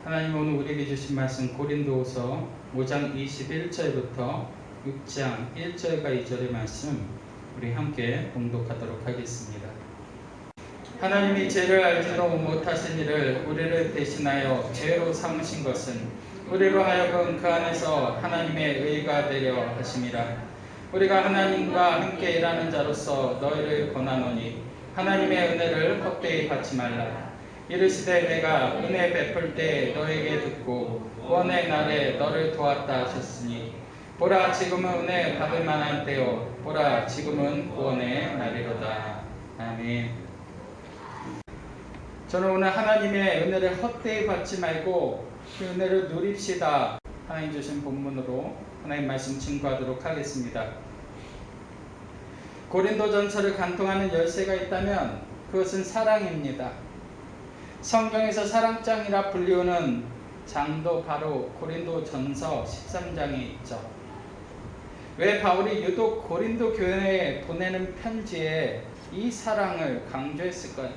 하나님 오늘 우리에게 주신 말씀 고린도후서 5장 21절부터 6장 1절과 2절의 말씀 우리 함께 봉독하도록 하겠습니다. 하나님이 죄를 알지도 못하신 이를 우리를 대신하여 죄로 삼으신 것은 우리로 하여금 그 안에서 하나님의 의가 되려 하심이라. 우리가 하나님과 함께 일하는 자로서 너희를 권하노니 하나님의 은혜를 헛되이 받지 말라. 이르시되 내가 은혜 베풀 때 너에게 듣고 구원의 날에 너를 도왔다 하셨으니 보라 지금은 은혜 받을 만한 때요 보라 지금은 구원의 날이로다. 아멘. 저는 오늘 하나님의 은혜를 헛되이 받지 말고 그 은혜를 누립시다. 하나님 주신 본문으로 하나님 말씀 증거하도록 하겠습니다. 고린도전서를 간통하는 열쇠가 있다면 그것은 사랑입니다. 성경에서 사랑장이라 불리우는 장도 바로 고린도전서 13장에 있죠. 왜 바울이 유독 고린도 교회에 보내는 편지에 이 사랑을 강조했을까요?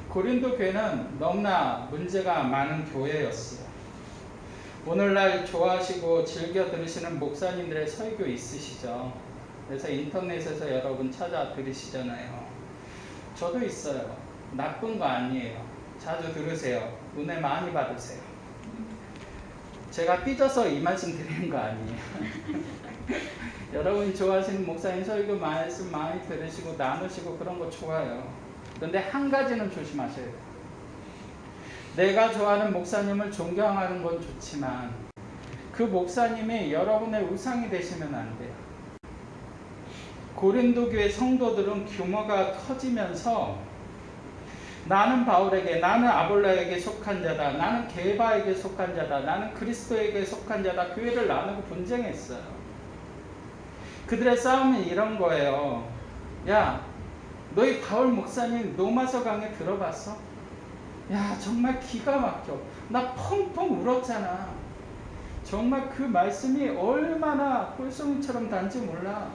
고린도 교회는 너무나 문제가 많은 교회였어요. 오늘날 좋아하시고 즐겨 들으시는 목사님들의 설교 있으시죠? 그래서 인터넷에서 여러분 찾아 들으시잖아요. 저도 있어요. 나쁜 거 아니에요. 자주 들으세요. 은혜 많이 받으세요. 제가 삐져서 이 말씀 드리는 거 아니에요. 여러분이 좋아하시는 목사님 설교 말씀 많이 들으시고 나누시고 그런 거 좋아요. 그런데 한 가지는 조심하셔야 돼요. 내가 좋아하는 목사님을 존경하는 건 좋지만 그 목사님이 여러분의 우상이 되시면 안 돼요. 고린도 교회 성도들은 규모가 커지면서 나는 바울에게, 나는 아볼로에게 속한 자다, 나는 게바에게 속한 자다, 나는 그리스도에게 속한 자다, 교회를 나누고 분쟁했어요. 그들의 싸움은 이런 거예요. 야, 너희 바울 목사님 노마서 강의 들어봤어? 야, 정말 기가 막혀. 나 펑펑 울었잖아. 정말 그 말씀이 얼마나 꿀송이처럼 단지 몰라.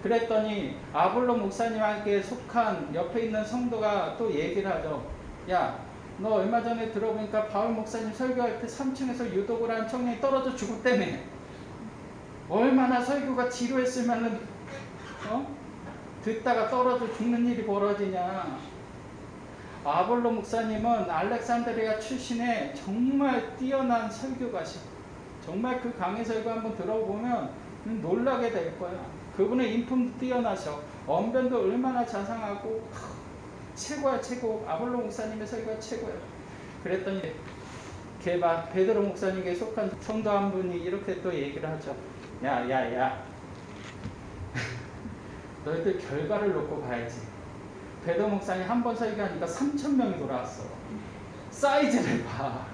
그랬더니 아볼로 목사님에게 속한 옆에 있는 성도가 또 얘기를 하죠. 야, 너 얼마 전에 들어보니까 바울 목사님 설교할 때 3층에서 유독을 한 청년이 떨어져 죽었다며. 얼마나 설교가 지루했으면 듣다가 떨어져 죽는 일이 벌어지냐. 아볼로 목사님은 알렉산드리아 출신의 정말 뛰어난 설교가시고 정말 그 강의 설교 한번 들어보면 놀라게 될 거야. 그분의 인품도 뛰어나셔. 언변도 얼마나 자상하고 최고야 최고. 아볼로 목사님의 설교가 최고야. 그랬더니 게바 베드로 목사님에게 속한 성도 한 분이 이렇게 또 얘기를 하죠. 야 너희들 결과를 놓고 봐야지. 베드로 목사님 한 번 설교하니까 3,000명이 돌아왔어. 사이즈를 봐.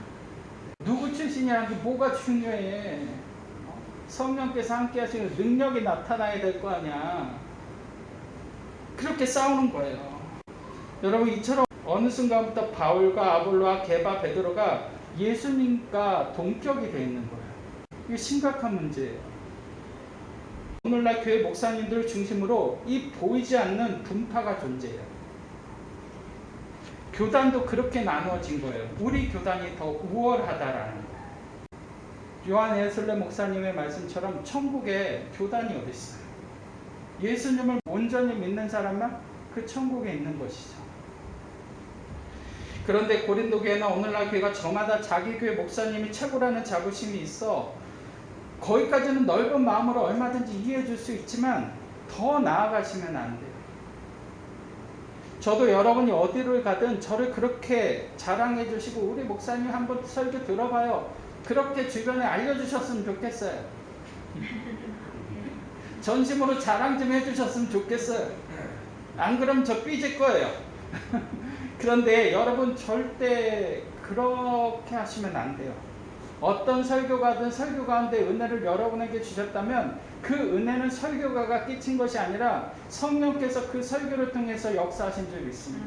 누구 출신이라는 게 뭐가 중요해. 성령께서 함께 하시는 능력이 나타나야 될 거 아니야. 그렇게 싸우는 거예요. 여러분, 이처럼 어느 순간부터 바울과 아볼로와 게바 베드로가 예수님과 동격이 되어 있는 거예요. 이게 심각한 문제예요. 오늘날 교회 목사님들 중심으로 이 보이지 않는 분파가 존재해요. 교단도 그렇게 나누어진 거예요. 우리 교단이 더 우월하다라는 거예요. 요한 에슬레 목사님의 말씀처럼 천국에 교단이 어디 있어요? 예수님을 온전히 믿는 사람만 그 천국에 있는 것이죠. 그런데 고린도 교회나 오늘날 교회가 저마다 자기 교회 목사님이 최고라는 자부심이 있어 거기까지는 넓은 마음으로 얼마든지 이해해 줄 수 있지만 더 나아가시면 안 돼요. 저도 여러분이 어디를 가든 저를 그렇게 자랑해 주시고 우리 목사님 한번 설교 들어봐요. 그렇게 주변에 알려주셨으면 좋겠어요. 전심으로 자랑 좀 해주셨으면 좋겠어요. 안 그러면 저 삐질 거예요. 그런데 여러분 절대 그렇게 하시면 안 돼요. 어떤 설교가든 설교 가운데 은혜를 여러분에게 주셨다면 그 은혜는 설교가가 끼친 것이 아니라 성령께서 그 설교를 통해서 역사하신 줄 믿습니다.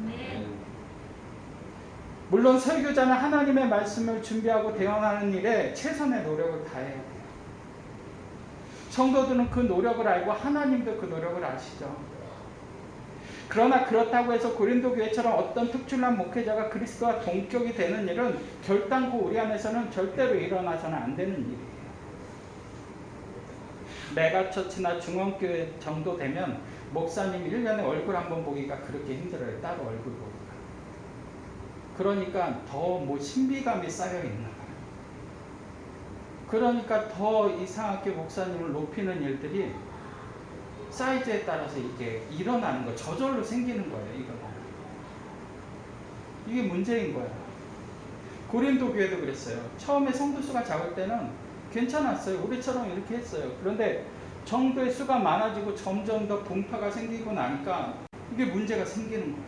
물론 설교자는 하나님의 말씀을 준비하고 대응하는 일에 최선의 노력을 다해야 돼요. 성도들은 그 노력을 알고 하나님도 그 노력을 아시죠. 그러나 그렇다고 해서 고린도 교회처럼 어떤 특출난 목회자가 그리스도와 동격이 되는 일은 결단코 우리 안에서는 절대로 일어나서는 안 되는 일이에요. 메가처치나 중원교회 정도 되면 목사님 1년에 얼굴 한번 보기가 그렇게 힘들어요. 따로 얼굴 보기가. 그러니까 더 신비감이 쌓여 있는 거예요. 그러니까 더 이상하게 목사님을 높이는 일들이 사이즈에 따라서 이게 일어나는 거, 저절로 생기는 거예요. 이게 문제인 거예요. 고린도 교회도 그랬어요. 처음에 성도 수가 작을 때는 괜찮았어요. 우리처럼 이렇게 했어요. 그런데 정도의 수가 많아지고 점점 더 분파가 생기고 나니까 이게 문제가 생기는 거예요.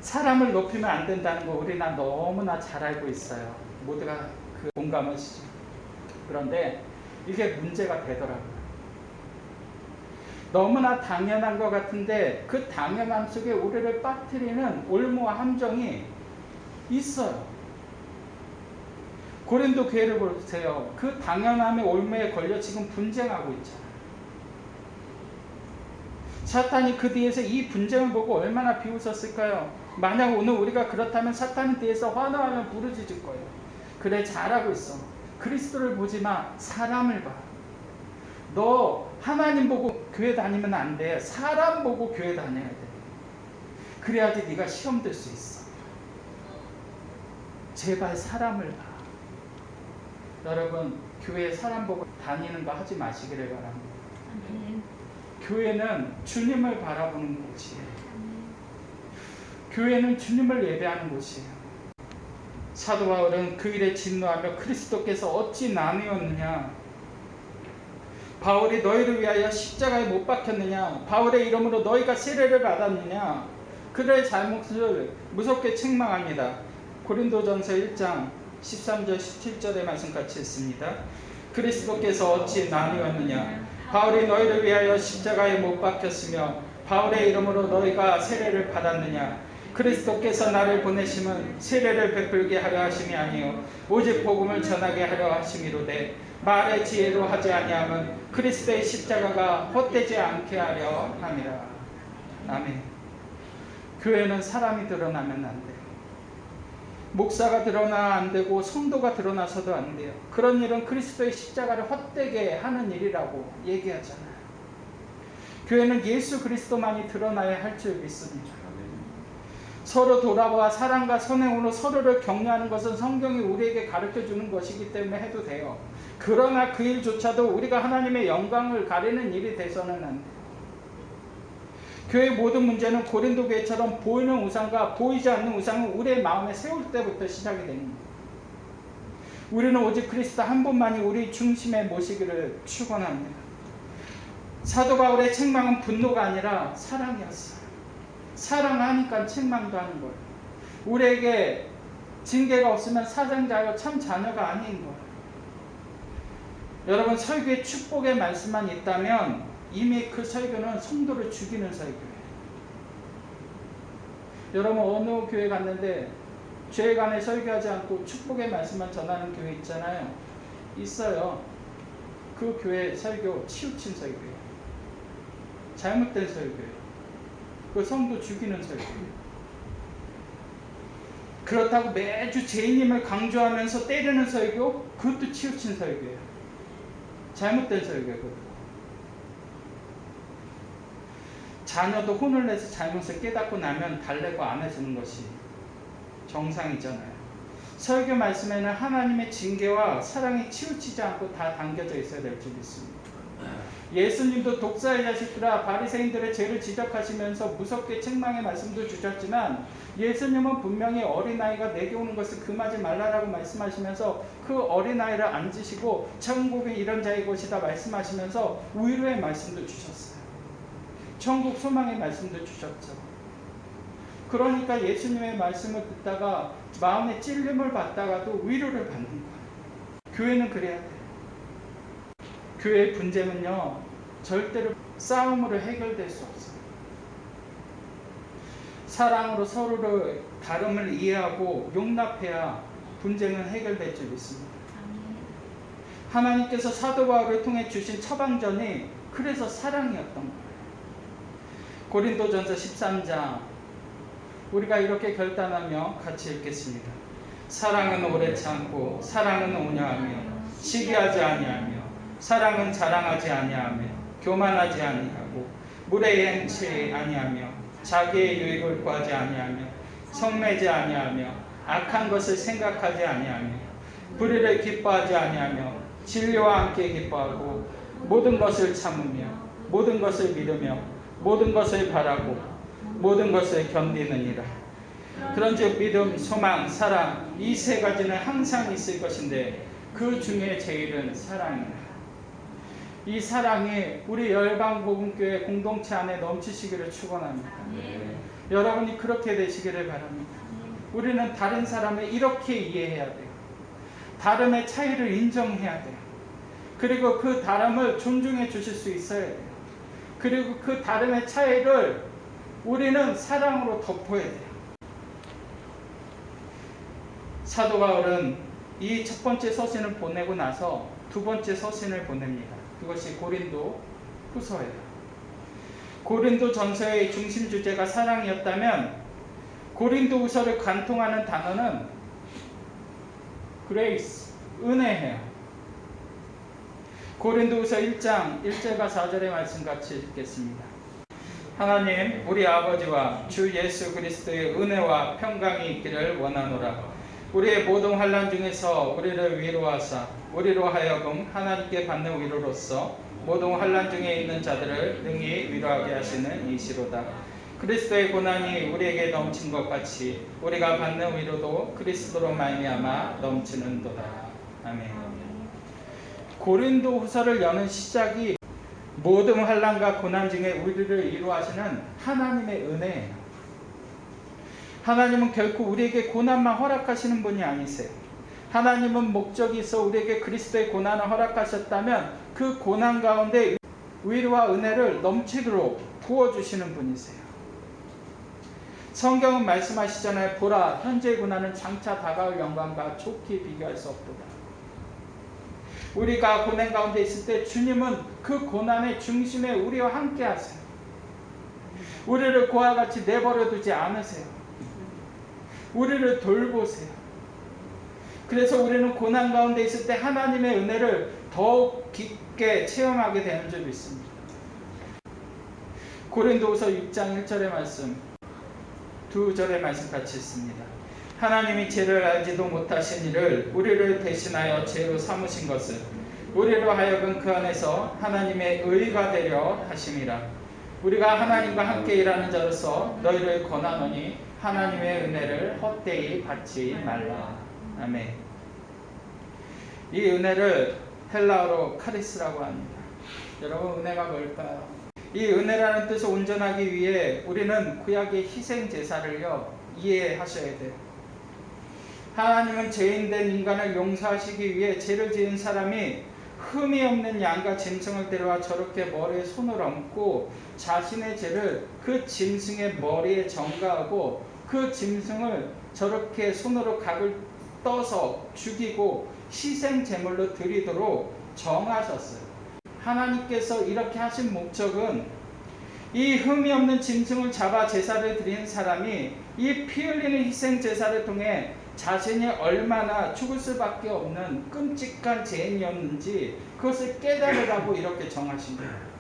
사람을 높이면 안 된다는 거 우리나 너무나 잘 알고 있어요. 모두가 공감하시죠. 그런데 이게 문제가 되더라고요. 너무나 당연한 것 같은데 그 당연함 속에 우리를 빠뜨리는 올무와 함정이 있어요. 고린도 교회를 보세요. 그 당연함의 올무에 걸려 지금 분쟁하고 있잖아요. 사탄이 그 뒤에서 이 분쟁을 보고 얼마나 비웃었을까요? 만약 오늘 우리가 그렇다면 사탄은 뒤에서 환호하며 부르짖을 거예요. 그래, 잘하고 있어. 그리스도를 보지 마. 사람을 봐. 너 하나님 보고 교회 다니면 안 돼. 사람 보고 교회 다녀야 돼. 그래야지 네가 시험 들 수 있어. 제발 사람을 봐. 여러분, 교회 사람 보고 다니는 거 하지 마시기를 바랍니다. 교회는 주님을 바라보는 곳이에요. 교회는 주님을 예배하는 곳이에요. 사도 바울은 그 일에 진노하며 그리스도께서 어찌 나누었느냐, 바울이 너희를 위하여 십자가에 못 박혔느냐, 바울의 이름으로 너희가 세례를 받았느냐, 그들의 잘못을 무섭게 책망합니다. 고린도전서 1장 13절 17절의 말씀 같이 읽습니다. 그리스도께서 어찌 나누었느냐, 바울이 너희를 위하여 십자가에 못 박혔으며 바울의 이름으로 너희가 세례를 받았느냐, 그리스도께서 나를 보내심은 세례를 베풀게 하려 하심이 아니요 오직 복음을 전하게 하려 하심이로되 말의 지혜로 하지 아니함은 그리스도의 십자가가 헛되지 않게 하려 함이라. 아멘. 교회는 사람이 드러나면 안 돼요. 목사가 드러나 안 되고 성도가 드러나서도 안 돼요. 그런 일은 그리스도의 십자가를 헛되게 하는 일이라고 얘기하잖아요. 교회는 예수 그리스도만이 드러나야 할 줄 믿습니다. 서로 돌아와 사랑과 선행으로 서로를 격려하는 것은 성경이 우리에게 가르쳐주는 것이기 때문에 해도 돼요. 그러나 그 일조차도 우리가 하나님의 영광을 가리는 일이 돼서는 안 돼요. 교회의 모든 문제는 고린도 교회처럼 보이는 우상과 보이지 않는 우상을 우리의 마음에 세울 때부터 시작이 됩니다. 우리는 오직 그리스도 한 분만이 우리 중심에 모시기를 축원합니다. 사도 바울의 책망은 분노가 아니라 사랑이었어요. 사랑하니까 책망도 하는 거예요. 우리에게 징계가 없으면 사생자요 참 자녀가 아닌 거예요. 여러분, 설교에 축복의 말씀만 있다면 이미 그 설교는 성도를 죽이는 설교예요. 여러분, 어느 교회 갔는데 죄에 관해 설교하지 않고 축복의 말씀만 전하는 교회 있잖아요. 있어요. 그 교회 설교 치우친 설교예요. 잘못된 설교예요. 그 성도 죽이는 설교예요. 그렇다고 매주 죄인임을 강조하면서 때리는 설교, 그것도 치우친 설교예요. 잘못된 설교예요. 자녀도 혼을 내서 잘못을 깨닫고 나면 달래고 안아주는 것이 정상이잖아요. 설교 말씀에는 하나님의 징계와 사랑이 치우치지 않고 다 담겨져 있어야 될 줄 믿습니다. 예수님도 독사의 자식들아 바리새인들의 죄를 지적하시면서 무섭게 책망의 말씀도 주셨지만 예수님은 분명히 어린아이가 내게 오는 것을 금하지 말라라고 말씀하시면서 그 어린아이를 앉으시고 천국은 이런 자의 곳이다 말씀하시면서 위로의 말씀도 주셨어요. 천국 소망의 말씀도 주셨죠. 그러니까 예수님의 말씀을 듣다가 마음에 찔림을 받다가도 위로를 받는 거예요. 교회는 그래야 돼요. 교회의 분쟁은요, 절대로 싸움으로 해결될 수 없어요. 사랑으로 서로를 다름을 이해하고 용납해야 분쟁은 해결될 줄 믿습니다. 하나님께서 사도 바울을 통해 주신 처방전이 그래서 사랑이었던 거예요. 고린도전서 13장 우리가 이렇게 결단하며 같이 읽겠습니다. 사랑은 오래 참고 사랑은 온유하며 시기하지 아니하며 사랑은 자랑하지 아니하며 교만하지 아니하고 물에 행치 아니하며 자기의 유익을 구하지 아니하며 성내지 아니하며 악한 것을 생각하지 아니하며 불의를 기뻐하지 아니하며 진리와 함께 기뻐하고 모든 것을 참으며 모든 것을 믿으며 모든 것을 바라고 모든 것을 견디느니라. 그런즉 믿음, 소망, 사랑 이 세 가지는 항상 있을 것인데 그 중에 제일은 사랑이다. 이 사랑이 우리 열방복음교회 공동체 안에 넘치시기를 축원합니다. 여러분이 그렇게 되시기를 바랍니다. 우리는 다른 사람을 이렇게 이해해야 돼요. 다름의 차이를 인정해야 돼요. 그리고 그 다름을 존중해 주실 수 있어야 돼요. 그리고 그 다름의 차이를 우리는 사랑으로 덮어야 돼요. 사도 바울은 이 첫 번째 서신을 보내고 나서 두 번째 서신을 보냅니다. 그것이 고린도 후서예요. 고린도 전서의 중심 주제가 사랑이었다면 고린도 후서를 관통하는 단어는 그레이스, 은혜예요. 고린도 후서 1장 1절과 4절의 말씀 같이 읽겠습니다. 하나님 우리 아버지와 주 예수 그리스도의 은혜와 평강이 있기를 원하노라. 우리의 모든 환난 중에서 우리를 위로하사 우리로 하여금 하나님께 받는 위로로서 모든 환난 중에 있는 자들을 능히 위로하게 하시는 이시로다. 그리스도의 고난이 우리에게 넘친 것 같이 우리가 받는 위로도 그리스도로 말미암아 넘치는도다. 아멘. 고린도 후서를 여는 시작이 모든 환난과 고난 중에 우리를 위로하시는 하나님의 은혜예요. 하나님은 결코 우리에게 고난만 허락하시는 분이 아니세요. 하나님은 목적이 있어 우리에게 그리스도의 고난을 허락하셨다면 그 고난 가운데 위로와 은혜를 넘치도록 부어주시는 분이세요. 성경은 말씀하시잖아요. 보라, 현재의 고난은 장차 다가올 영광과 좋게 비교할 수 없도다. 우리가 고난 가운데 있을 때 주님은 그 고난의 중심에 우리와 함께 하세요. 우리를 그와 같이 내버려 두지 않으세요. 우리를 돌보세요. 그래서 우리는 고난 가운데 있을 때 하나님의 은혜를 더욱 깊게 체험하게 되는 줄 믿습니다. 고린도후서 6장 1절의 말씀, 2절의 말씀 같이 있습니다. 하나님이 죄를 알지도 못하신 이를 우리를 대신하여 죄로 삼으신 것을 우리로 하여금 그 안에서 하나님의 의가 되려 하심이라. 우리가 하나님과 함께 일하는 자로서 너희를 권하노니 하나님의 은혜를 헛되이 받지 말라. 아멘. 이 은혜를 헬라어로 카리스라고 합니다. 여러분, 은혜가 뭘까요? 이 은혜라는 뜻을 온전하기 위해 우리는 구약의 희생 제사를요 이해하셔야 돼요. 하나님은 죄인된 인간을 용서하시기 위해 죄를 지은 사람이 흠이 없는 양과 짐승을 데려와 저렇게 머리에 손을 얹고 자신의 죄를 그 짐승의 머리에 전가하고 그 짐승을 저렇게 손으로 각을 떠서 죽이고 희생 제물로 드리도록 정하셨어요. 하나님께서 이렇게 하신 목적은 이 흠이 없는 짐승을 잡아 제사를 드린 사람이 이 피 흘리는 희생 제사를 통해 자신이 얼마나 죽을 수밖에 없는 끔찍한 죄인이었는지 그것을 깨달으라고 이렇게 정하신 거예요.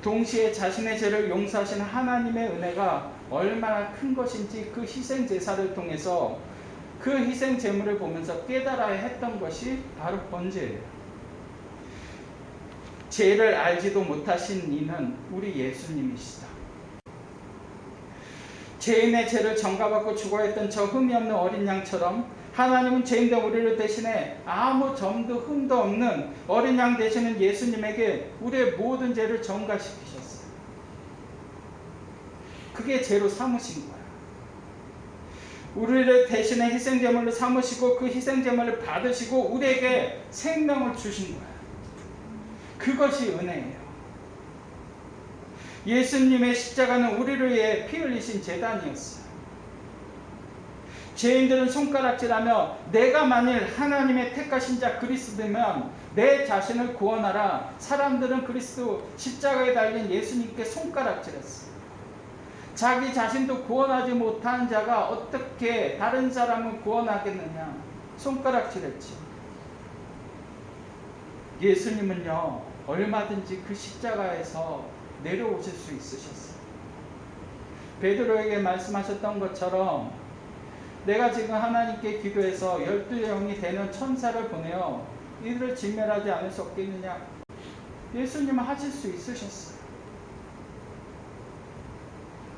동시에 자신의 죄를 용서하신 하나님의 은혜가 얼마나 큰 것인지 그 희생 제사를 통해서 그 희생 제물을 보면서 깨달아야 했던 것이 바로 번제예요. 죄를 알지도 못하신 이는 우리 예수님이시다. 죄인의 죄를 전가받고 죽어야 했던 저 흠이 없는 어린 양처럼 하나님은 죄인된 우리를 대신해 아무 점도 흠도 없는 어린 양 되시는 예수님에게 우리의 모든 죄를 전가시키셨어요. 그게 죄로 삼으신 거예요. 우리를 대신해 희생제물로 삼으시고 그 희생제물을 받으시고 우리에게 생명을 주신 거예요. 그것이 은혜예요. 예수님의 십자가는 우리를 위해 피 흘리신 제단이었어요. 죄인들은 손가락질하며 내가 만일 하나님의 택하신 자 그리스도면 내 자신을 구원하라. 사람들은 그리스도 십자가에 달린 예수님께 손가락질했어요. 자기 자신도 구원하지 못한 자가 어떻게 다른 사람을 구원하겠느냐. 손가락질했지. 예수님은요, 얼마든지 그 십자가에서 내려오실 수 있으셨어요. 베드로에게 말씀하셨던 것처럼 내가 지금 하나님께 기도해서 12영이 되는 천사를 보내어 이들을 진멸하지 않을 수 없겠느냐. 예수님은 하실 수 있으셨어요.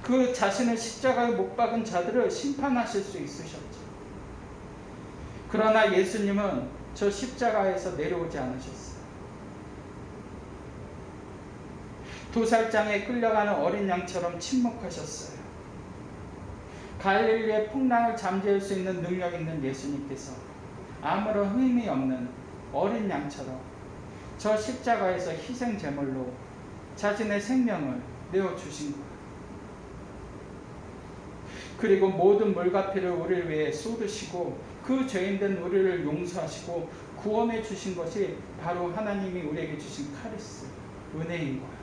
그 자신을 십자가에 못 박은 자들을 심판하실 수 있으셨죠. 그러나 예수님은 저 십자가에서 내려오지 않으셨어요. 도살장에 끌려가는 어린 양처럼 침묵하셨어요. 갈릴리의 풍랑을 잠재울 수 있는 능력 있는 예수님께서 아무런 의미 없는 어린 양처럼 저 십자가에서 희생 제물로 자신의 생명을 내어주신 거예요. 그리고 모든 물과 피를 우리를 위해 쏟으시고 그 죄인된 우리를 용서하시고 구원해 주신 것이 바로 하나님이 우리에게 주신 카리스, 은혜인 거예요.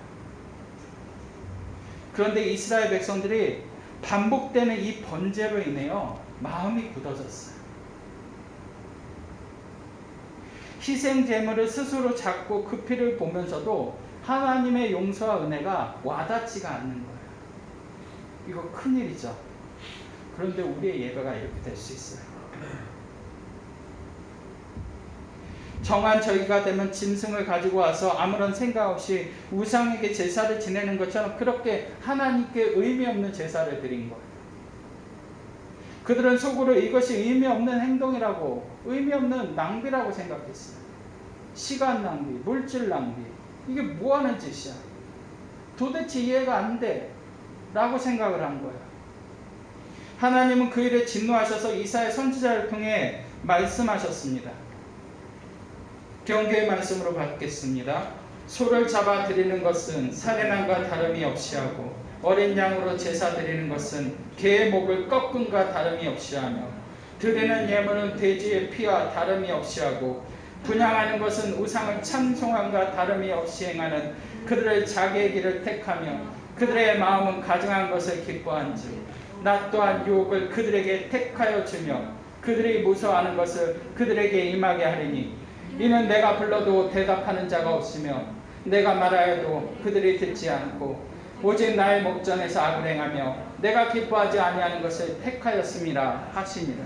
그런데 이스라엘 백성들이 반복되는 이 번제로 인해요, 마음이 굳어졌어요. 희생 제물을 스스로 잡고 그 피를 보면서도 하나님의 용서와 은혜가 와닿지가 않는 거예요. 이거 큰일이죠. 그런데 우리의 예배가 이렇게 될 수 있어요. 정한 저희가 되면 짐승을 가지고 와서 아무런 생각 없이 우상에게 제사를 지내는 것처럼 그렇게 하나님께 의미 없는 제사를 드린 거예요. 그들은 속으로 이것이 의미 없는 행동이라고, 의미 없는 낭비라고 생각했어요. 시간 낭비, 물질 낭비, 이게 뭐 하는 짓이야? 도대체 이해가 안 돼 라고 생각을 한 거예요. 하나님은 그 일에 진노하셔서 이사야 선지자를 통해 말씀하셨습니다. 경계의 말씀으로 받겠습니다. 소를 잡아 드리는 것은 살인함과 다름이 없이 하고 어린 양으로 제사 드리는 것은 개의 목을 꺾음과 다름이 없이 하며 드리는 예물은 돼지의 피와 다름이 없이 하고 분향하는 것은 우상을 찬송함과 다름이 없이 행하는 그들의 자기의 길을 택하며 그들의 마음은 가증한 것을 기뻐한지 나 또한 유혹을 그들에게 택하여 주며 그들이 무서워하는 것을 그들에게 임하게 하리니 이는 내가 불러도 대답하는 자가 없으며 내가 말하여도 그들이 듣지 않고 오직 나의 목전에서 악을 행하며 내가 기뻐하지 아니하는 것을 택하였음이라 하시니라.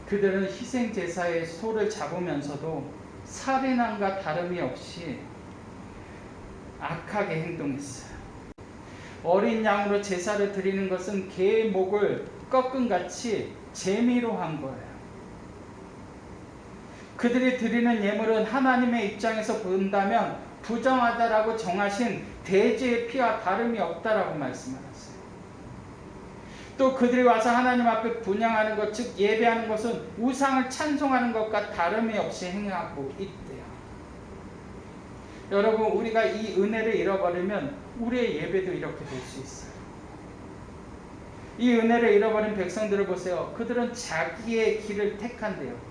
그들은 희생제사의 소를 잡으면서도 살인함과 다름이 없이 악하게 행동했어요. 어린 양으로 제사를 드리는 것은 개의 목을 꺾음같이 재미로 한 거예요. 그들이 드리는 예물은 하나님의 입장에서 본다면 부정하다라고 정하신 돼지의 피와 다름이 없다라고 말씀하셨어요. 또 그들이 와서 하나님 앞에 분향하는 것, 즉 예배하는 것은 우상을 찬송하는 것과 다름이 없이 행하고 있대요. 여러분, 우리가 이 은혜를 잃어버리면 우리의 예배도 이렇게 될 수 있어요. 이 은혜를 잃어버린 백성들을 보세요. 그들은 자기의 길을 택한대요.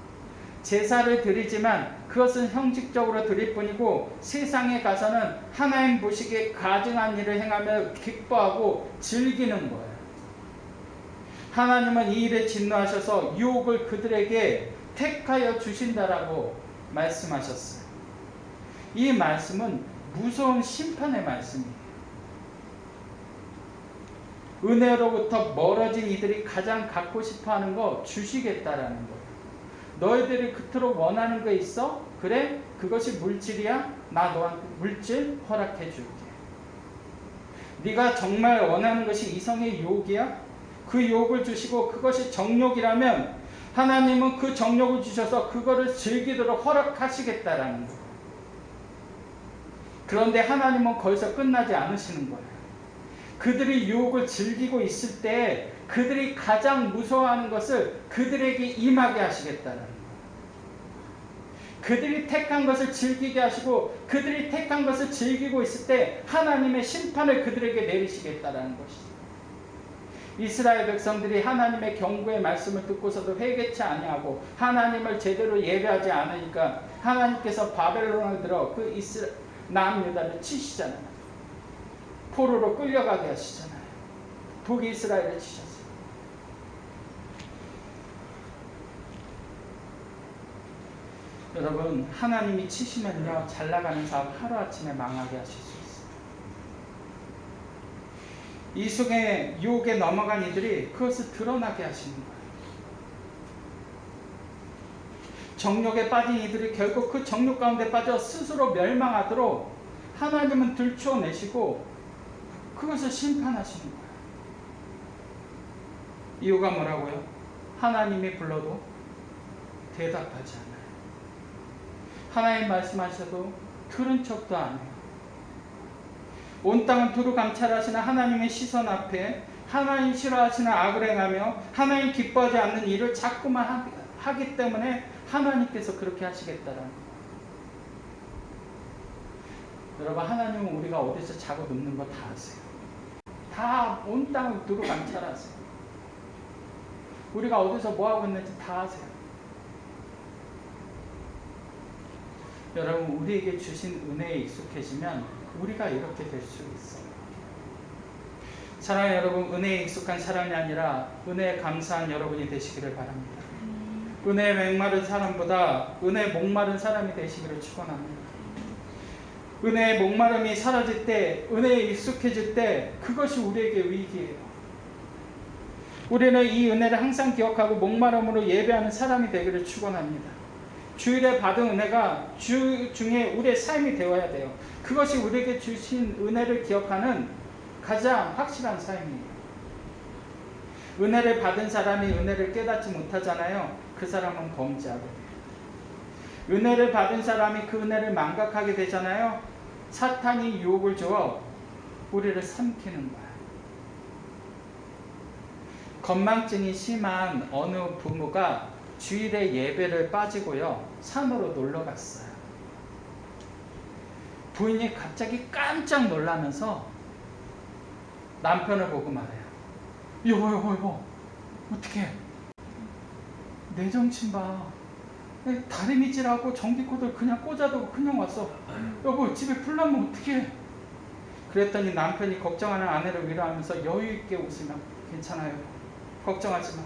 제사를 드리지만 그것은 형식적으로 드릴 뿐이고 세상에 가서는 하나님 보시기에 가증한 일을 행하며 기뻐하고 즐기는 거예요. 하나님은 이 일에 진노하셔서 유혹을 그들에게 택하여 주신다라고 말씀하셨어요. 이 말씀은 무서운 심판의 말씀이에요. 은혜로부터 멀어진 이들이 가장 갖고 싶어하는 거 주시겠다라는 거예요. 너희들이 그토록 원하는 거 있어? 그래? 그것이 물질이야? 나 너한테 물질 허락해 줄게. 네가 정말 원하는 것이 이성의 유혹이야? 그 유혹을 주시고 그것이 정욕이라면 하나님은 그 정욕을 주셔서 그거를 즐기도록 허락하시겠다라는 거예요. 그런데 하나님은 거기서 끝나지 않으시는 거예요. 그들이 유혹을 즐기고 있을 때 그들이 가장 무서워하는 것을 그들에게 임하게 하시겠다는 거예요. 그들이 택한 것을 즐기게 하시고 그들이 택한 것을 즐기고 있을 때 하나님의 심판을 그들에게 내리시겠다는 것이죠. 이스라엘 백성들이 하나님의 경고의 말씀을 듣고서도 회개치 아니하고 하나님을 제대로 예배하지 않으니까 하나님께서 바벨론을 들어 그 남유다를 치시잖아요. 포로로 끌려가게 하시잖아요. 북이스라엘을 치셨어요. 여러분, 하나님이 치시면요, 잘 나가는 사업 하루아침에 망하게 하실 수 있어요. 이 속에 유혹에 넘어간 이들이 그것을 드러나게 하시는 거예요. 정욕에 빠진 이들이 결국 그 정욕 가운데 빠져 스스로 멸망하도록 하나님은 들추어내시고 그것을 심판하시는 거예요. 이유가 뭐라고요? 하나님이 불러도 대답하지 않아요. 하나님 말씀하셔도 들은 척도 안 해요. 온 땅을 두루 감찰하시는 하나님의 시선 앞에 하나님 싫어하시는 악을 행하며 하나님 기뻐하지 않는 일을 자꾸만 하기 때문에 하나님께서 그렇게 하시겠다라는 거예요. 여러분, 하나님은 우리가 어디서 자고 눕는 거 다 아세요. 다 온 땅을 두루 감찰하세요. 우리가 어디서 뭐하고 있는지 다 아세요. 여러분, 우리에게 주신 은혜에 익숙해지면 우리가 이렇게 될 수 있어요. 사랑하는 여러분, 은혜에 익숙한 사람이 아니라 은혜에 감사한 여러분이 되시기를 바랍니다. 은혜에 맹마른 사람보다 은혜에 목마른 사람이 되시기를 축원합니다. 은혜의 목마름이 사라질 때, 은혜에 익숙해질 때 그것이 우리에게 위기예요. 우리는 이 은혜를 항상 기억하고 목마름으로 예배하는 사람이 되기를 축원합니다. 주일에 받은 은혜가 주 중에 우리의 삶이 되어야 돼요. 그것이 우리에게 주신 은혜를 기억하는 가장 확실한 삶이에요. 은혜를 받은 사람이 은혜를 깨닫지 못하잖아요. 그 사람은 범죄하게 돼요. 은혜를 받은 사람이 그 은혜를 망각하게 되잖아요. 사탄이 유혹을 주어 우리를 삼키는 거예요. 건망증이 심한 어느 부부가 주일에 예배를 빠지고요, 산으로 놀러 갔어요. 부인이 갑자기 깜짝 놀라면서 남편을 보고 말해요. 여보, 어떡해? 내 정신 봐. 다리미질하고 전기코드를 그냥 꽂아두고 그냥 왔어. 여보, 집에 불 나면 어떡해? 그랬더니 남편이 걱정하는 아내를 위로하면서 여유있게 웃으며 괜찮아요. 걱정하지 마.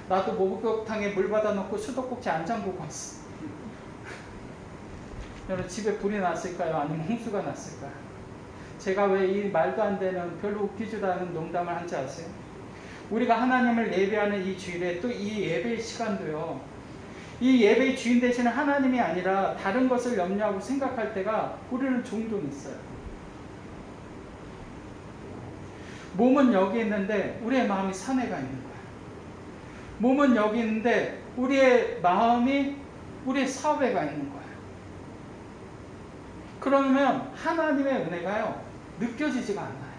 나도 목욕탕에 물 받아 놓고 수도꼭지 안 잠그고 왔어. 여러분, 집에 불이 났을까요? 아니면 홍수가 났을까요? 제가 왜 이 말도 안 되는 별로 웃기지도 않은 농담을 한지 아세요? 우리가 하나님을 예배하는 이 주일에 또 이 예배의 시간도요, 이 예배의 주인 되시는 하나님이 아니라 다른 것을 염려하고 생각할 때가 우리는 종종 있어요. 몸은 여기 있는데 우리의 마음이 산에 가 있는 거예요. 몸은 여기 있는데 우리의 마음이 우리의 사업에 가 있는 거예요. 그러면 하나님의 은혜가요, 느껴지지가 않아요.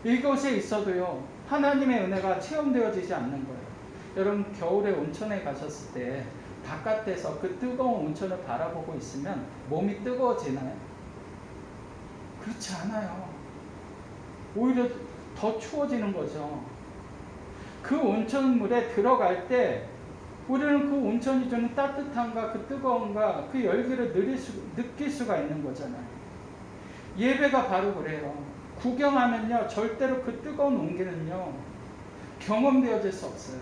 이곳에 있어도요, 하나님의 은혜가 체험되어지지 않는 거예요. 여러분, 겨울에 온천에 가셨을 때 바깥에서 그 뜨거운 온천을 바라보고 있으면 몸이 뜨거워지나요? 그렇지 않아요. 오히려 더 추워지는 거죠. 그 온천물에 들어갈 때 우리는 그 온천이 주는 따뜻함과 그 뜨거움과 그 열기를 느낄 수가 있는 거잖아요. 예배가 바로 그래요. 구경하면요, 절대로 그 뜨거운 온기는요, 경험되어질 수 없어요.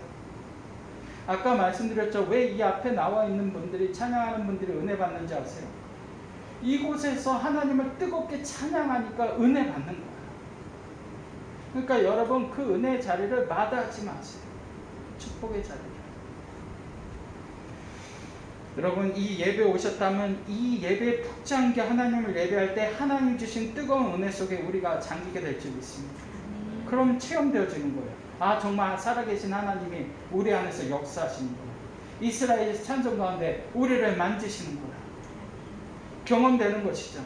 아까 말씀드렸죠. 왜 이 앞에 나와 있는 분들이, 찬양하는 분들이 은혜 받는지 아세요? 이곳에서 하나님을 뜨겁게 찬양하니까 은혜 받는 거예요. 그러니까 여러분, 그 은혜의 자리를 마다하지 마세요. 축복의 자리를. 여러분, 이 예배에 오셨다면 이 예배에 푹 잠겨 하나님을 예배할 때 하나님 주신 뜨거운 은혜 속에 우리가 잠기게 될 줄 믿습니다. 그럼 체험되어지는 거예요. 아, 정말 살아계신 하나님이 우리 안에서 역사하시는 거예요. 이스라엘의 찬송 가운데 우리를 만지시는 거예요. 경험되는 것이죠.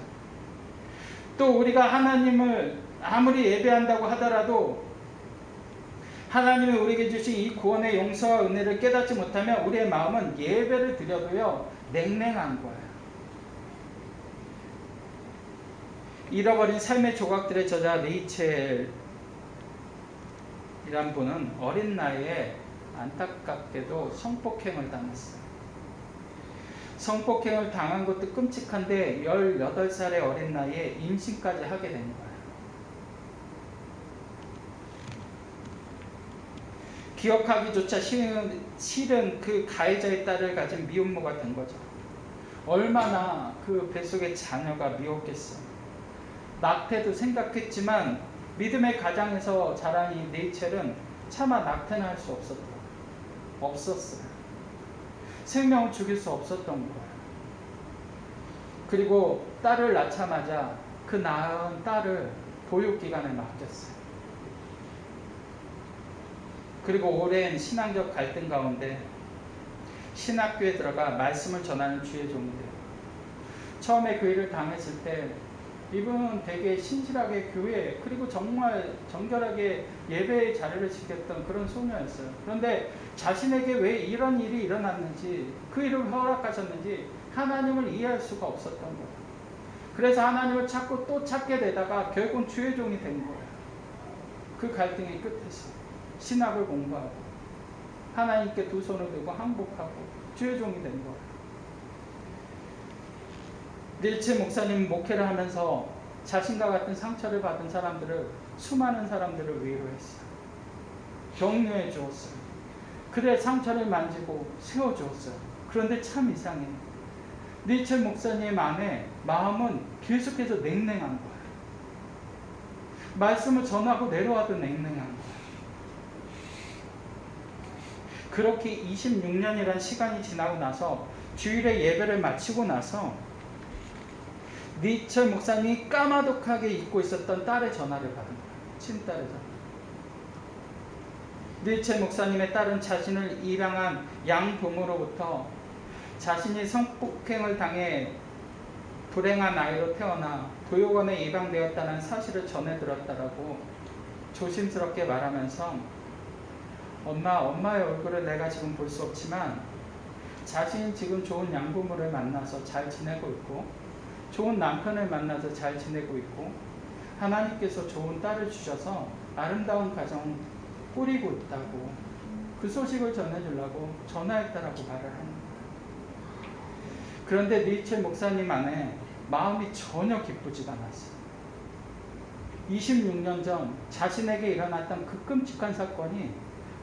또 우리가 하나님을 아무리 예배한다고 하더라도 하나님이 우리에게 주신 이 구원의 용서와 은혜를 깨닫지 못하면 우리의 마음은 예배를 드려도요, 냉랭한 거예요. 잃어버린 삶의 조각들의 저자 레이첼 분은 어린 나이에 안타깝게도 성폭행을 당했어요. 성폭행을 당한 것도 끔찍한데 18살의 어린 나이에 임신까지 하게 된 거예요. 기억하기조차 싫은 그 가해자의 딸을 가진 미혼모가 된 거죠. 얼마나 그 뱃속의 자녀가 미웠겠어요. 낙태도 생각했지만 믿음의 가장에서 자란 이 레이첼은 차마 낙태는 할 수 없었어요. 생명을 죽일 수 없었던 거예요. 그리고 딸을 낳자마자 그 낳은 딸을 보육기관에 맡겼어요. 그리고 오랜 신앙적 갈등 가운데 신학교에 들어가 말씀을 전하는 주의 종이 돼요. 처음에 그 일을 당했을 때 이분은 되게 신실하게 교회 그리고 정말 정결하게 예배의 자리를 지켰던 그런 소녀였어요. 그런데 자신에게 왜 이런 일이 일어났는지, 그 일을 허락하셨는지 하나님을 이해할 수가 없었던 거예요. 그래서 하나님을 찾고 또 찾게 되다가 결국은 주의 종이 된 거예요. 그 갈등의 끝에서 신학을 공부하고 하나님께 두 손을 들고 항복하고 주의 종이 된 거예요. 릴체 목사님 목회를 하면서 자신과 같은 상처를 받은 사람들을, 수많은 사람들을 위로했어요. 격려해 주었어요. 그들의 상처를 만지고 세워주었어요. 그런데 참 이상해요. 릴체 목사님 안에 마음은 계속해서 냉랭한 거예요. 말씀을 전하고 내려와도 냉랭한 거예요. 그렇게 26년이라는 시간이 지나고 나서 주일에 예배를 마치고 나서 리첼 목사님이 까마득하게 잊고 있었던 딸의 전화를 받은 거예요. 친딸의 전화. 리첼 목사님의 딸은 자신을 입양한 양부모로부터 자신이 성폭행을 당해 불행한 아이로 태어나 보육원에 입양되었다는 사실을 전해 들었다라고 조심스럽게 말하면서 엄마의 얼굴을 내가 지금 볼 수 없지만 자신이 지금 좋은 양부모를 만나서 잘 지내고 있고 좋은 남편을 만나서 잘 지내고 있고 하나님께서 좋은 딸을 주셔서 아름다운 가정 꾸리고 있다고 그 소식을 전해주려고 전화했다라고 말을 하는 거예요. 그런데 리첼 목사님 안에 마음이 전혀 기쁘지가 않았어요. 26년 전 자신에게 일어났던 그 끔찍한 사건이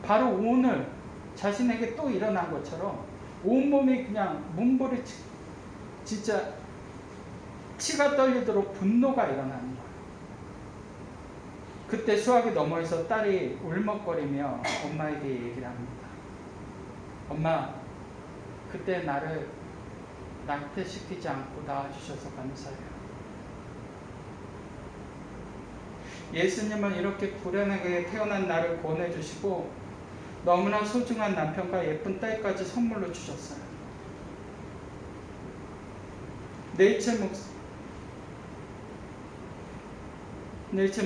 바로 오늘 자신에게 또 일어난 것처럼 온몸이 그냥 문볼이 진짜 치가 떨리도록 분노가 일어나는 거예요. 그때 수학이 너머에서 딸이 울먹거리며 엄마에게 얘기를 합니다. 엄마, 그때 나를 낙태시키지 않고 낳아주셔서 감사해요. 예수님은 이렇게 불행하게 태어난 나를 구원해주시고 너무나 소중한 남편과 예쁜 딸까지 선물로 주셨어요. 네이첼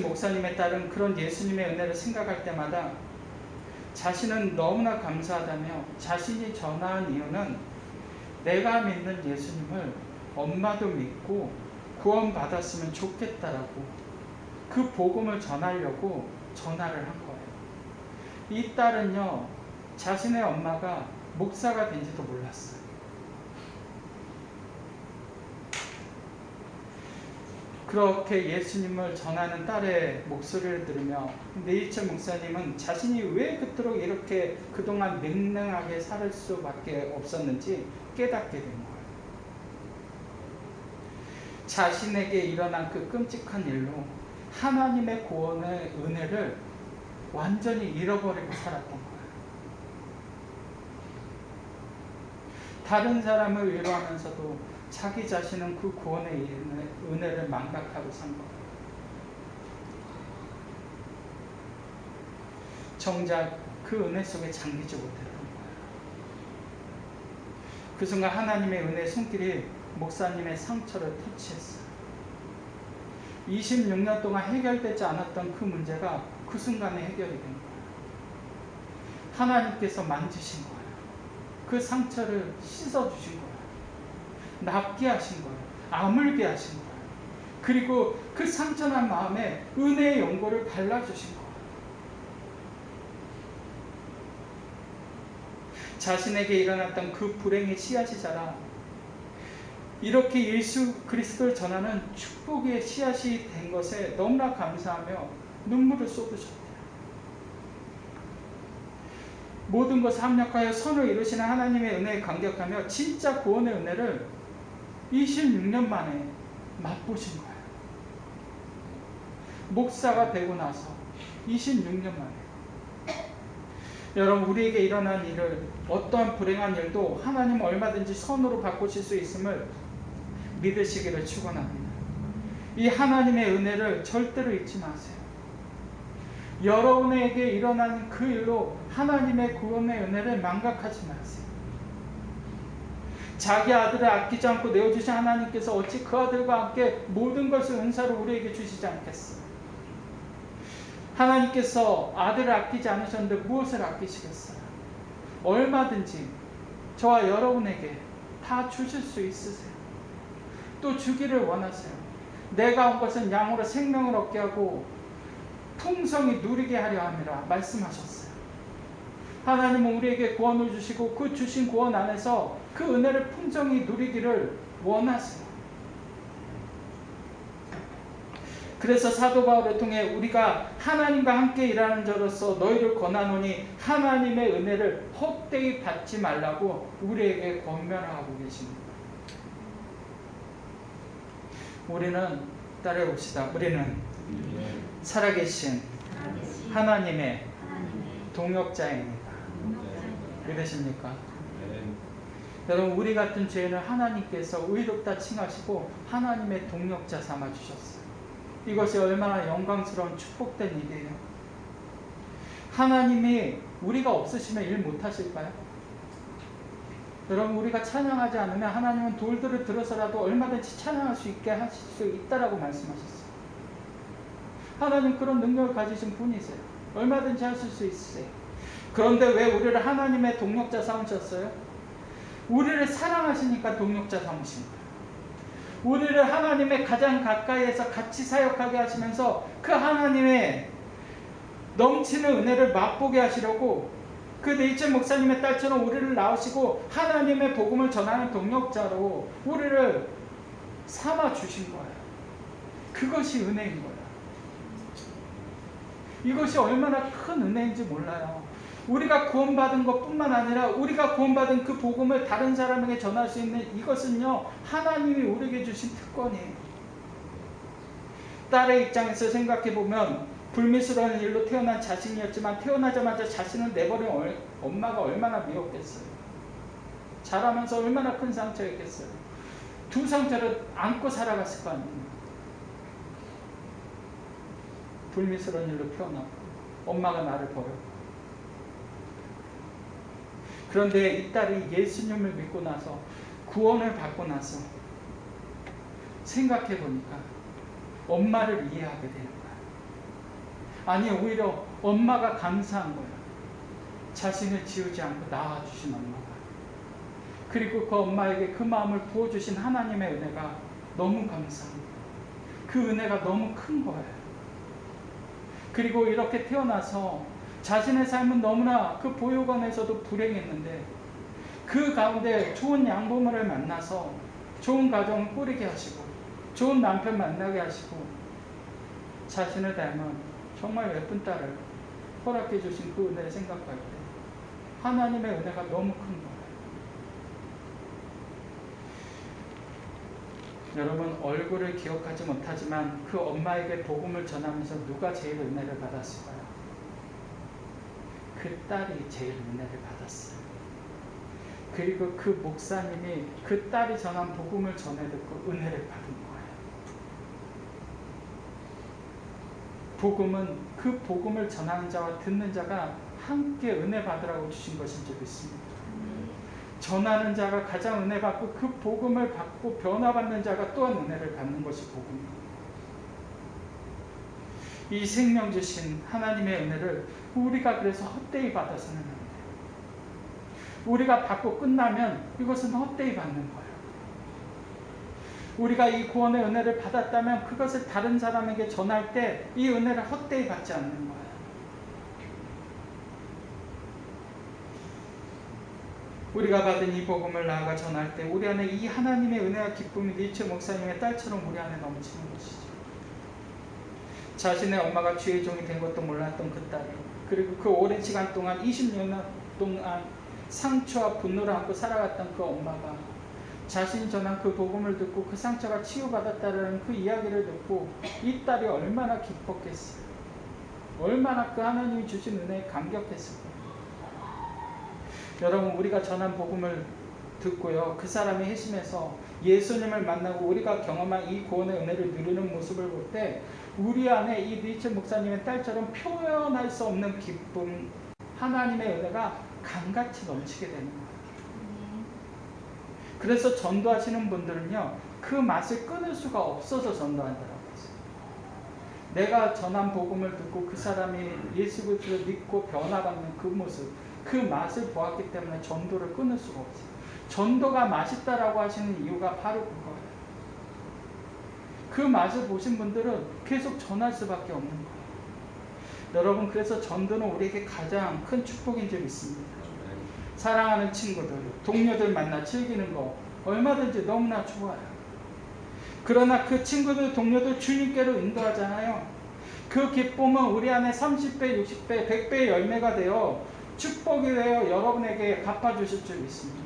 목사님의 딸은 그런 예수님의 은혜를 생각할 때마다 자신은 너무나 감사하다며 자신이 전화한 이유는 내가 믿는 예수님을 엄마도 믿고 구원받았으면 좋겠다라고 그 복음을 전하려고 전화를 한 거예요. 이 딸은요, 자신의 엄마가 목사가 된지도 몰랐어요. 그렇게 예수님을 전하는 딸의 목소리를 들으며 네이첼 목사님은 자신이 왜 그토록 이렇게 그동안 냉랭하게 살 수밖에 없었는지 깨닫게 된 거예요. 자신에게 일어난 그 끔찍한 일로 하나님의 구원의 은혜를 완전히 잃어버리고 살았던 거예요. 다른 사람을 위로하면서도 자기 자신은 그 구원의 은혜를 망각하고 산 거예요. 정작 그 은혜 속에 잠기지 못했던 거예요. 그 순간 하나님의 은혜의 손길이 목사님의 상처를 터치했어요. 26년 동안 해결되지 않았던 그 문제가 그 순간에 해결이 된 거예요. 하나님께서 만지신 거예요. 그 상처를 씻어주신 거예요. 낫게 하신 거예요. 아물게 하신 거예요. 그리고 그 상처난 마음에 은혜의 연고를 발라주신 거예요. 자신에게 일어났던 그 불행의 씨앗이 자라 이렇게 예수 그리스도를 전하는 축복의 씨앗이 된 것에 너무나 감사하며 눈물을 쏟으셨대요. 모든 것을 합력하여 선을 이루시는 하나님의 은혜에 감격하며 진짜 구원의 은혜를 26년 만에 맛보신 거예요. 목사가 되고 나서 26년 만에. 여러분, 우리에게 일어난 일을, 어떠한 불행한 일도 하나님은 얼마든지 선으로 바꾸실 수 있음을 믿으시기를 축원합니다. 이 하나님의 은혜를 절대로 잊지 마세요. 여러분에게 일어나는 그 일로 하나님의 구원의 은혜를 망각하지 마세요. 자기 아들을 아끼지 않고 내어주신 하나님께서 어찌 그 아들과 함께 모든 것을 은사로 우리에게 주시지 않겠어요? 하나님께서 아들을 아끼지 않으셨는데 무엇을 아끼시겠어요? 얼마든지 저와 여러분에게 다 주실 수 있으세요. 또 주기를 원하세요. 내가 온 것은 양으로 생명을 얻게 하고 풍성히 누리게 하려 함이라 말씀하셨어요. 하나님은 우리에게 구원을 주시고 그 주신 구원 안에서 그 은혜를 풍성히 누리기를 원하세요. 그래서 사도 바울을 통해 우리가 하나님과 함께 일하는 자로서 너희를 권하노니 하나님의 은혜를 헛되이 받지 말라고 우리에게 권면하고 계십니다. 우리는 따라해봅시다. 우리는 살아계신 하나님의 동역자입니다. 믿으십니까? 여러분, 우리 같은 죄인을 하나님께서 의롭다 칭하시고 하나님의 동역자 삼아주셨어요. 이것이 얼마나 영광스러운 축복된 일이에요. 하나님이 우리가 없으시면 일 못하실까요? 여러분, 우리가 찬양하지 않으면 하나님은 돌들을 들어서라도 얼마든지 찬양할 수 있게 하실 수 있다라고 말씀하셨어요. 하나님 그런 능력을 가지신 분이세요. 얼마든지 하실 수 있으세요. 그런데 왜 우리를 하나님의 동역자 삼으셨어요? 우리를 사랑하시니까 동역자 삼으신 거예요. 우리를 하나님의 가장 가까이에서 같이 사역하게 하시면서 그 하나님의 넘치는 은혜를 맛보게 하시려고 그 네이처 목사님의 딸처럼 우리를 낳으시고 하나님의 복음을 전하는 동역자로 우리를 삼아 주신 거예요. 그것이 은혜인 거예요. 이것이 얼마나 큰 은혜인지 몰라요. 우리가 구원받은 것뿐만 아니라 우리가 구원받은 그 복음을 다른 사람에게 전할 수 있는 이것은요, 하나님이 우리에게 주신 특권이에요. 딸의 입장에서 생각해보면 불미스러운 일로 태어난 자신이었지만 태어나자마자 자신을 내버린 엄마가 얼마나 미웠겠어요. 자라면서 얼마나 큰 상처였겠어요. 두 상처를 안고 살아갔을 거 아닙니까? 불미스러운 일로 태어나고 엄마가 나를 버렸고. 그런데 이 딸이 예수님을 믿고 나서 구원을 받고 나서 생각해 보니까 엄마를 이해하게 되는 거야. 아니, 오히려 엄마가 감사한 거야. 자신을 지우지 않고 낳아주신 엄마가. 그리고 그 엄마에게 그 마음을 부어주신 하나님의 은혜가 너무 감사합니다. 그 은혜가 너무 큰 거예요. 그리고 이렇게 태어나서 자신의 삶은 너무나 그 보육원에서도 불행했는데 그 가운데 좋은 양부모를 만나서 좋은 가정을 꾸리게 하시고 좋은 남편 만나게 하시고 자신을 닮은 정말 예쁜 딸을 허락해 주신 그 은혜를 생각할 때 하나님의 은혜가 너무 큰 거예요. 여러분, 얼굴을 기억하지 못하지만 그 엄마에게 복음을 전하면서 누가 제일 은혜를 받았을까요? 그 딸이 제일 은혜를 받았어요. 그리고 그 목사님이 그 딸이 전한 복음을 전해 듣고 은혜를 받은 거예요. 복음은 그 복음을 전하는 자와 듣는 자가 함께 은혜 받으라고 주신 것인 줄 믿습니다. 전하는 자가 가장 은혜 받고 그 복음을 받고 변화받는 자가 또한 은혜를 받는 것이 복음입니다. 이 생명 주신 하나님의 은혜를 우리가 그래서 헛되이 받아서는 안 돼요. 우리가 받고 끝나면 이것은 헛되이 받는 거예요. 우리가 이 구원의 은혜를 받았다면 그것을 다른 사람에게 전할 때 이 은혜를 헛되이 받지 않는 거예요. 우리가 받은 이 복음을 나아가 전할 때 우리 안에 이 하나님의 은혜와 기쁨이 니체 목사님의 딸처럼 우리 안에 넘치는 것이죠. 자신의 엄마가 주의 종이 된 것도 몰랐던 그 딸이, 그리고 그 오랜 시간 동안 20년 동안 상처와 분노를 안고 살아갔던 그 엄마가 자신이 전한 그 복음을 듣고 그 상처가 치유받았다는 그 이야기를 듣고 이 딸이 얼마나 기뻤겠어요. 얼마나 그 하나님이 주신 은혜에 감격했을까요. 여러분, 우리가 전한 복음을 듣고요, 그 사람이 회심해서 예수님을 만나고 우리가 경험한 이 구원의 은혜를 누리는 모습을 볼 때 우리 안에 이 니체 목사님의 딸처럼 표현할 수 없는 기쁨, 하나님의 은혜가 강같이 넘치게 되는 거예요. 그래서 전도하시는 분들은요, 그 맛을 끊을 수가 없어서 전도한다라고 했어요. 내가 전한 복음을 듣고 그 사람이 예수 그리스도를 믿고 변화받는 그 모습, 그 맛을 보았기 때문에 전도를 끊을 수가 없어요. 전도가 맛있다라고 하시는 이유가 바로 그거예요. 그 맛을 보신 분들은 계속 전할 수밖에 없는 거예요. 여러분, 그래서 전도는 우리에게 가장 큰 축복인 줄 믿습니다. 사랑하는 친구들, 동료들 만나 즐기는 거 얼마든지 너무나 좋아요. 그러나 그 친구들, 동료들 주님께로 인도하잖아요. 그 기쁨은 우리 안에 30배, 60배, 100배의 열매가 되어 축복이 되어 여러분에게 갚아주실 줄 믿습니다.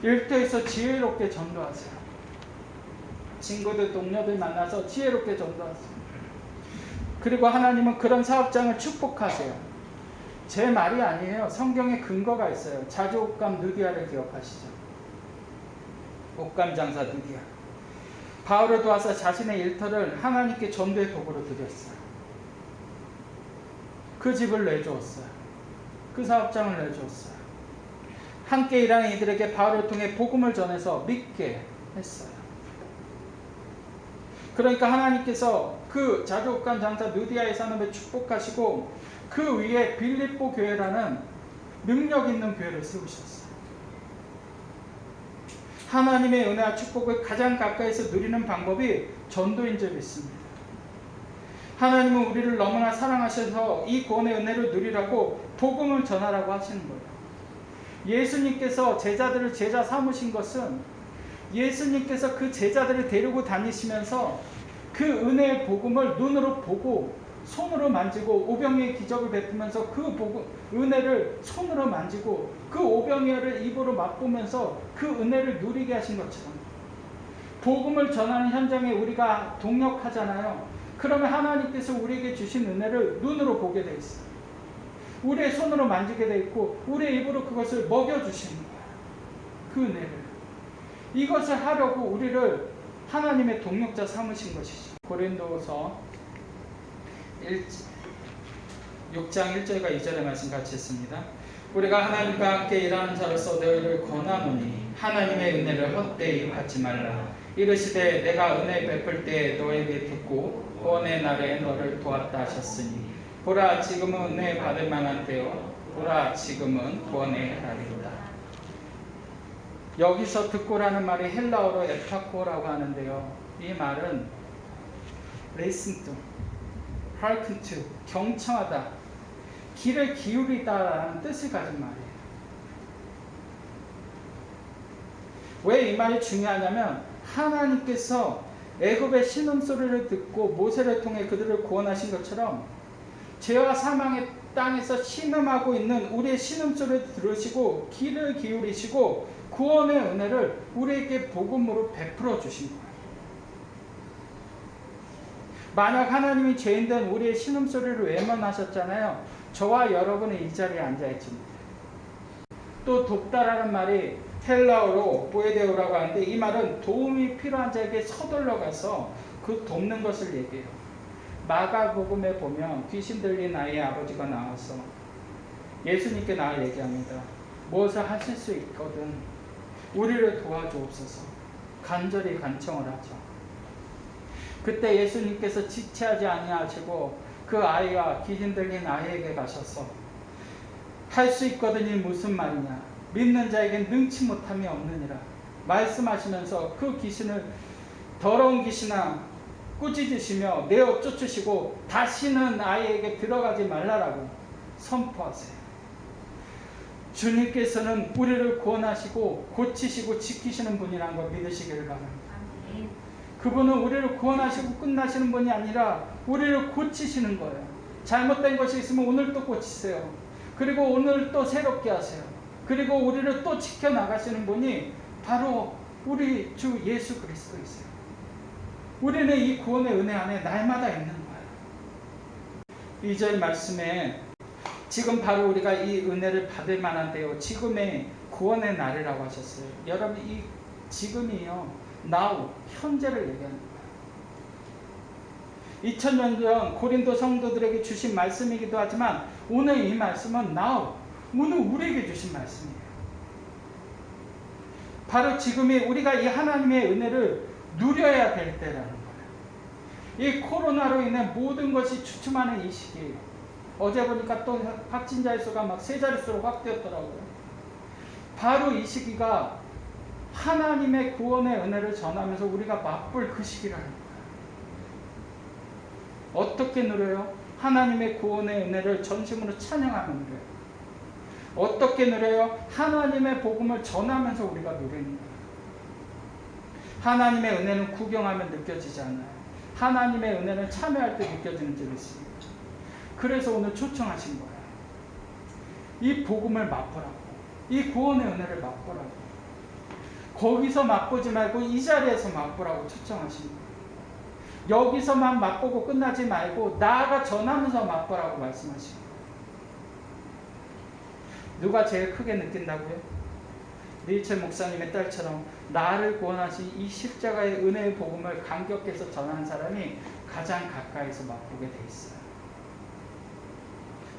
일터에서 지혜롭게 전도하세요. 친구들, 동료들 만나서 지혜롭게 전도하세요. 그리고 하나님은 그런 사업장을 축복하세요. 제 말이 아니에요. 성경에 근거가 있어요. 자주 옷감 느디아를 기억하시죠? 옷감 장사 느디아. 바울을 도와서 자신의 일터를 하나님께 전도의 도구로 드렸어요. 그 집을 내주었어요. 그 사업장을 내주었어요. 함께 일하는 이들에게 바울을 통해 복음을 전해서 믿게 했어요. 그러니까 하나님께서 그 자주 옷감 장사 느디아의 산업에 축복하시고 그 위에 빌립보 교회라는 능력 있는 교회를 세우셨어요. 하나님의 은혜와 축복을 가장 가까이서 누리는 방법이 전도인 줄 믿습니다. 하나님은 우리를 너무나 사랑하셔서 이 구원의 은혜를 누리라고 복음을 전하라고 하시는 거예요. 예수님께서 제자들을 제자 삼으신 것은 예수님께서 그 제자들을 데리고 다니시면서 그 은혜의 복음을 눈으로 보고 손으로 만지고 오병이의 기적을 베푸면서 그 은혜를 손으로 만지고 그 오병이어를 입으로 맛보면서 그 은혜를 누리게 하신 것처럼 복음을 전하는 현장에 우리가 동역하잖아요. 그러면 하나님께서 우리에게 주신 은혜를 눈으로 보게 돼 있어요. 우리의 손으로 만지게 돼 있고 우리의 입으로 그것을 먹여주시는 거예요. 그 은혜를. 이것을 하려고 우리를 하나님의 동역자 삼으신 것이죠. 고린도서 6장 1절과 2절의 말씀 같이 했습니다. 우리가 하나님과 함께 일하는 자로서 너희를 권하노니 하나님의 은혜를 헛되이 받지 말라. 이르시되 내가 은혜 베풀 때 너에게 듣고 구원의 날에 너를 도왔다 하셨으니 보라 지금은 은혜 받을 만한 때요 보라 지금은 구원의 날이다. 여기서 듣고라는 말이 헬라어로 에파코라고 하는데요. 이 말은 listen to, hearken to, 경청하다, 귀를 기울이다라는 뜻을 가진 말이에요. 왜 이 말이 중요하냐면 하나님께서 애굽의 신음소리를 듣고 모세를 통해 그들을 구원하신 것처럼 죄와 사망의 땅에서 신음하고 있는 우리의 신음소리를 들으시고 귀를 기울이시고 구원의 은혜를 우리에게 복음으로 베풀어 주신 거예요. 만약 하나님이 죄인된 우리의 신음소리를 외면하셨잖아요. 저와 여러분은 이 자리에 앉아있습니다. 또 돕다라는 말이 헬라어로 보에데오라고 하는데 이 말은 도움이 필요한 자에게 서둘러 가서 그 돕는 것을 얘기해요. 마가복음에 보면 귀신 들린 아이의 아버지가 나와서 예수님께 나와 얘기합니다. 무엇을 하실 수 있거든 우리를 도와주옵소서. 간절히 간청을 하죠. 그때 예수님께서 지체하지 아니하시고 그 아이와 귀신 들린 아이에게 가셔서 할 수 있거든이 무슨 말이냐, 믿는 자에겐 능치 못함이 없느니라 말씀하시면서 그 귀신을 더러운 귀신아 꾸짖으시며 내어 쫓으시고 다시는 아이에게 들어가지 말라라고 선포하세요. 주님께서는 우리를 구원하시고 고치시고 지키시는 분이라는 걸 믿으시기를 바랍니다. 그분은 우리를 구원하시고 끝나시는 분이 아니라 우리를 고치시는 거예요. 잘못된 것이 있으면 오늘 또 고치세요. 그리고 오늘 또 새롭게 하세요. 그리고 우리를 또 지켜나가시는 분이 바로 우리 주 예수 그리스도이세요. 우리는 이 구원의 은혜 안에 날마다 있는 거예요. 2절 말씀에 지금 바로 우리가 이 은혜를 받을 만한데요. 지금의 구원의 날이라고 하셨어요. 여러분 이 지금이요. now, 현재를 얘기하는 거예요. 2000년 전 고린도 성도들에게 주신 말씀이기도 하지만 오늘 이 말씀은 now, 오늘 우리에게 주신 말씀이에요. 바로 지금이 우리가 이 하나님의 은혜를 누려야 될 때라는 거예요. 이 코로나로 인해 모든 것이 주춤하는 이 시기, 어제 보니까 또 확진자의 수가 막 3자릿수로 확 뛰었더라고요. 바로 이 시기가 하나님의 구원의 은혜를 전하면서 우리가 맛볼 그 시기라는 거예요. 어떻게 누려요? 하나님의 구원의 은혜를 전심으로 찬양하면 누려요. 어떻게 누려요? 하나님의 복음을 전하면서 우리가 누리는 거예요. 하나님의 은혜는 구경하면 느껴지지 않아요. 하나님의 은혜는 참여할 때 느껴지는 줄이 있습니다. 그래서 오늘 초청하신 거예요. 이 복음을 맛보라고. 이 구원의 은혜를 맛보라고. 거기서 맛보지 말고 이 자리에서 맛보라고 초청하신 거예요. 여기서만 맛보고 끝나지 말고 나아가 전하면서 맛보라고 말씀하신 거예요. 누가 제일 크게 느낀다고요? 리처 목사님의 딸처럼 나를 구원하신 이 십자가의 은혜의 복음을 감격해서 전하는 사람이 가장 가까이서 맛보게 돼 있어요.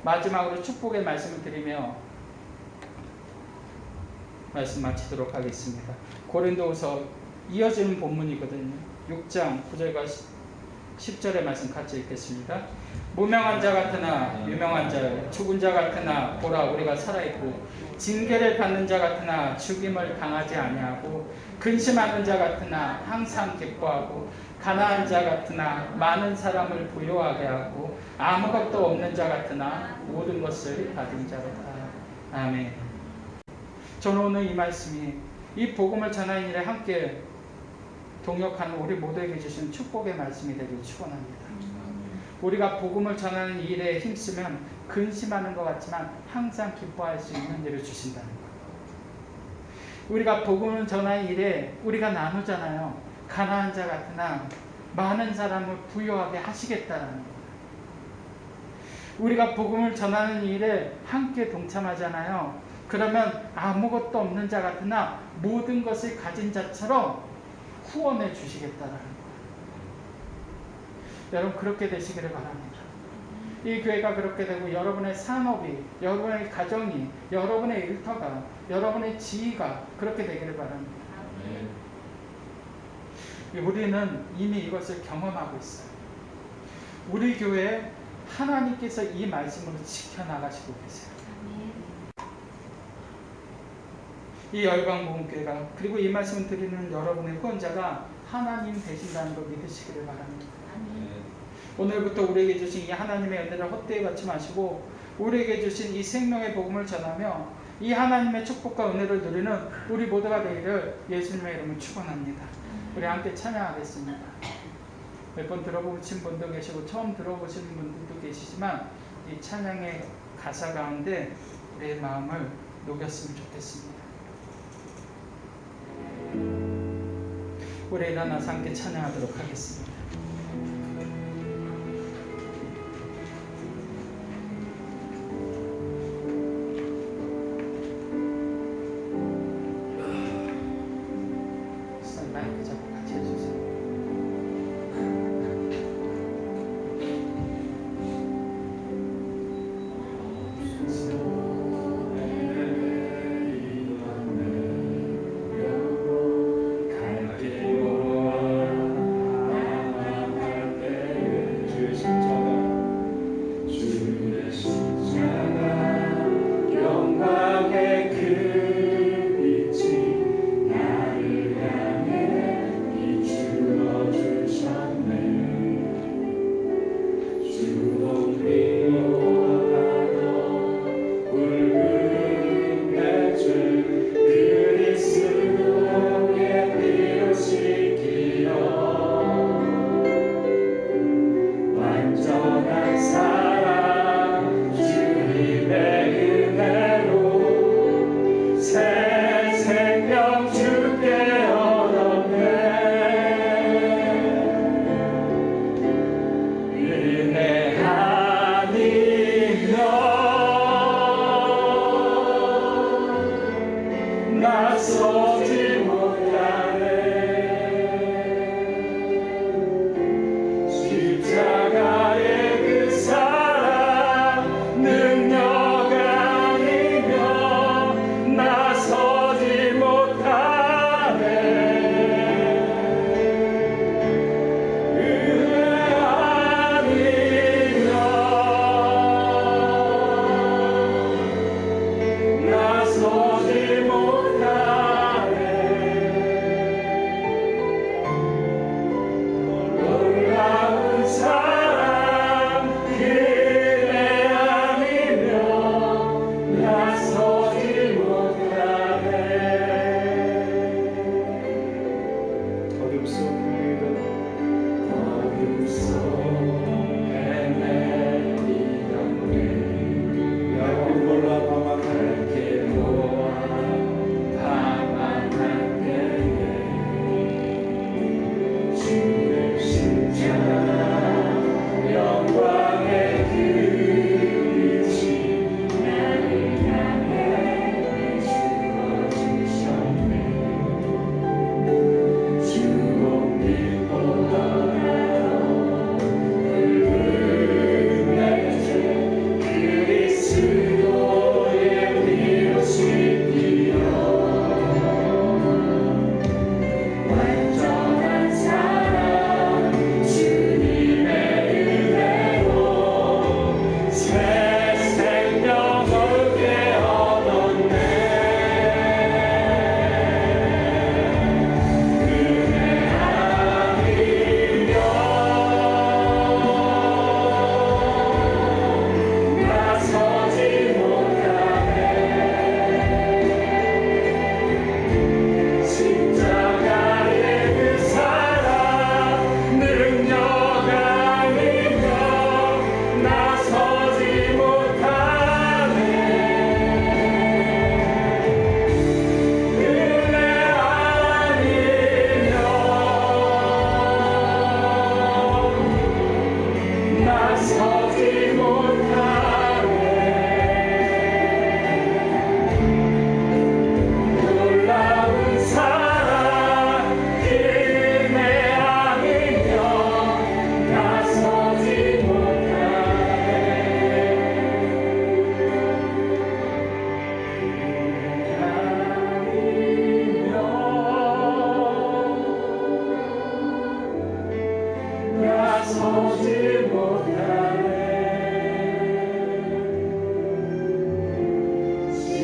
마지막으로 축복의 말씀을 드리며 말씀 마치도록 하겠습니다. 고린도후서 이어지는 본문이거든요. 6장 9절과 10절의 말씀 같이 읽겠습니다. 무명한 자 같으나 유명한 자요, 죽은 자 같으나 보라 우리가 살아있고, 징계를 받는 자 같으나 죽임을 당하지 아니하고, 근심하는 자 같으나 항상 기뻐하고, 가난한 자 같으나 많은 사람을 부요하게 하고, 아무것도 없는 자 같으나 모든 것을 받은 자로다. 아멘. 저는 오늘 이 말씀이 이 복음을 전하는 일에 함께 동역하는 우리 모두에게 주신 축복의 말씀이 되길 축원합니다. 우리가 복음을 전하는 일에 힘쓰면 근심하는 것 같지만 항상 기뻐할 수 있는 일을 주신다는 거예요. 우리가 복음을 전하는 일에 우리가 나누잖아요. 가난한 자 같으나 많은 사람을 부유하게 하시겠다라는 거예요. 우리가 복음을 전하는 일에 함께 동참하잖아요. 그러면 아무것도 없는 자 같으나 모든 것을 가진 자처럼 후원해 주시겠다라는 거예요. 여러분 그렇게 되시기를 바랍니다. 이 교회가 그렇게 되고 여러분의 산업이, 여러분의 가정이, 여러분의 일터가, 여러분의 지위가 그렇게 되기를 바랍니다. 우리는 이미 이것을 경험하고 있어요. 우리 교회에 하나님께서 이 말씀으로 지켜나가시고 계세요. 이 열방복음교회가, 그리고 이 말씀을 드리는 여러분의 후원자가 하나님 되신다는 걸 믿으시기를 바랍니다. 오늘부터 우리에게 주신 이 하나님의 은혜를 헛되이 받지 마시고 우리에게 주신 이 생명의 복음을 전하며 이 하나님의 축복과 은혜를 누리는 우리 모두가 되기를 예수님의 이름으로 축원합니다. 우리 함께 찬양하겠습니다. 몇 번 들어보신 분도 계시고 처음 들어보시는 분들도 계시지만 이 찬양의 가사 가운데 우리의 마음을 녹였으면 좋겠습니다. 우리 일어나서 함께 찬양하도록 하겠습니다. 마이크 잡고 같이 해주세요.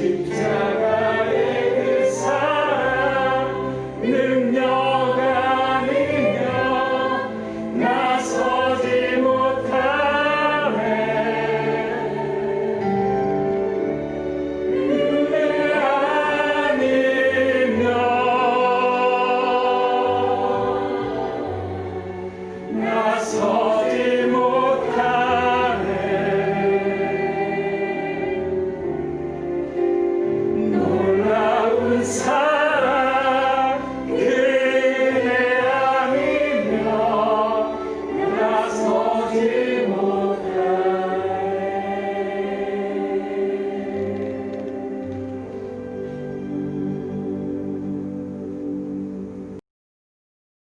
십자가